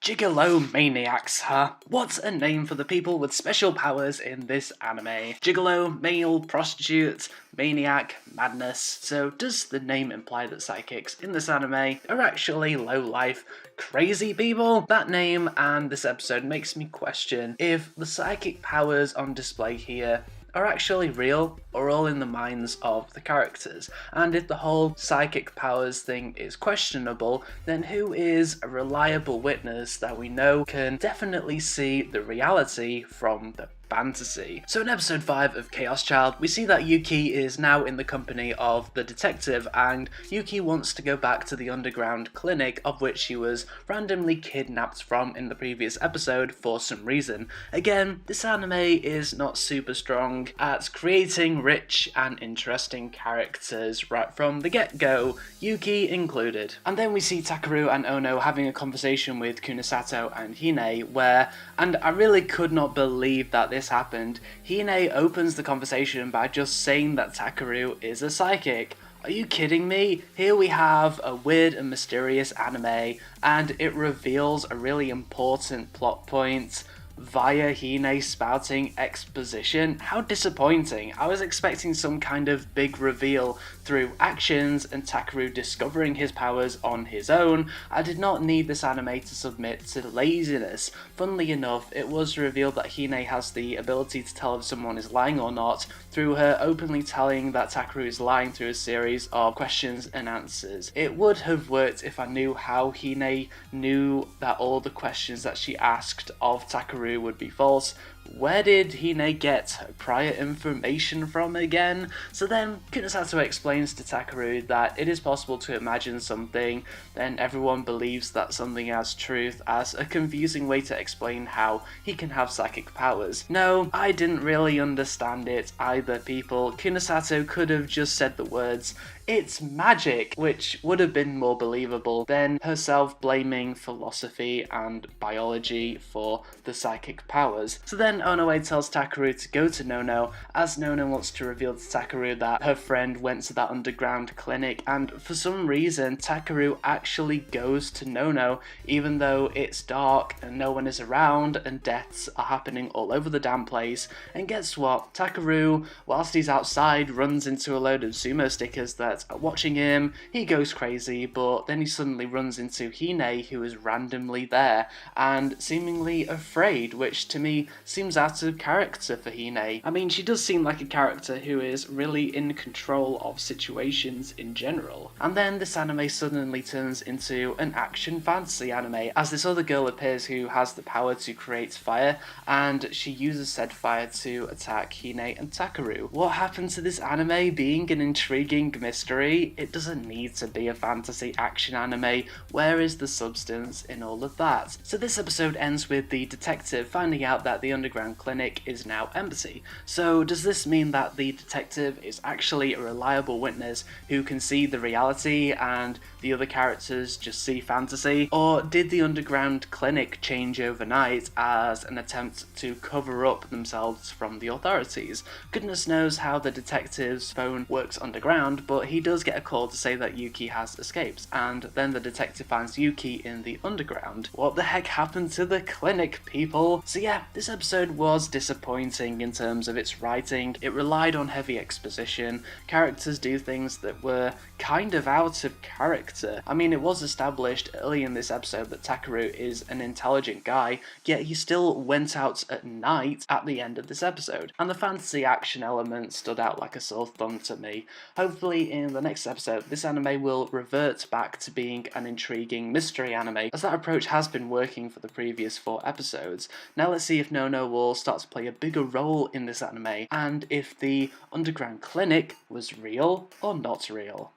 Gigolo maniacs, huh? What's a name for the people with special powers in this anime? Gigolo, male, prostitute, maniac, madness. So does the name imply that psychics in this anime are actually low-life, crazy people? That name and this episode makes me question if the psychic powers on display here are actually real or all in the minds of the characters. And if the whole psychic powers thing is questionable, then who is a reliable witness that we know can definitely see the reality from the fantasy? So in episode 5 of Chaos Child, we see that Yuki is now in the company of the detective, and Yuki wants to go back to the underground clinic of which she was randomly kidnapped from in the previous episode for some reason. Again, this anime is not super strong at creating rich and interesting characters right from the get-go, Yuki included. And then we see Takeru and Ono having a conversation with Kunasato and Hine where, and I really could not believe that this happened, Hine opens the conversation by just saying that Takeru is a psychic. Are you kidding me? Here we have a weird and mysterious anime, and it reveals a really important plot point via Hine spouting exposition. How disappointing. I was expecting some kind of big reveal through actions and Takeru discovering his powers on his own. I did not need this anime to submit to laziness. Funnily enough, it was revealed that Hine has the ability to tell if someone is lying or not through her openly telling that Takeru is lying through a series of questions and answers. It would have worked if I knew how Hine knew that all the questions that she asked of Takeru would be false. Where did Hine get her prior information from again? So then Kunasato explains to Takeru that it is possible to imagine something, then everyone believes that something has truth, as a confusing way to explain how he can have psychic powers. No, I didn't really understand it either, people. Kunasato could have just said the words, "It's magic," which would have been more believable than herself blaming philosophy and biology for the psychic powers. So then Onoe tells Takeru to go to Nono, as Nono wants to reveal to Takeru that her friend went to that underground clinic, and for some reason Takeru actually goes to Nono even though it's dark and no one is around and deaths are happening all over the damn place. And guess what? Takeru, whilst he's outside, runs into a load of sumo stickers that are watching him. He goes crazy, but then he suddenly runs into Hine, who is randomly there and seemingly afraid, which to me seems out of character for Hine. I mean, she does seem like a character who is really in control of situations in general. And then this anime suddenly turns into an action fantasy anime, as this other girl appears who has the power to create fire, and she uses said fire to attack Hine and Takeru. What happened to this anime being an intriguing mystery? It doesn't need to be a fantasy action anime. Where is the substance in all of that? So this episode ends with the detective finding out that the underground clinic is now empty. So does this mean that the detective is actually a reliable witness who can see the reality and the other characters just see fantasy? Or did the underground clinic change overnight as an attempt to cover up themselves from the authorities? Goodness knows how the detective's phone works underground, but he does get a call to say that Yuki has escaped, and then the detective finds Yuki in the underground. What the heck happened to the clinic, people? So yeah, this episode was disappointing in terms of its writing. It relied on heavy exposition. Characters do things that were kind of out of character. I mean, it was established early in this episode that Takeru is an intelligent guy, yet he still went out at night at the end of this episode. And the fantasy action element stood out like a sore thumb to me. Hopefully in the next episode, this anime will revert back to being an intriguing mystery anime, as that approach has been working for the previous 4 episodes. Now let's see if Nono will start to play a bigger role in this anime, and if the underground clinic was real or not real.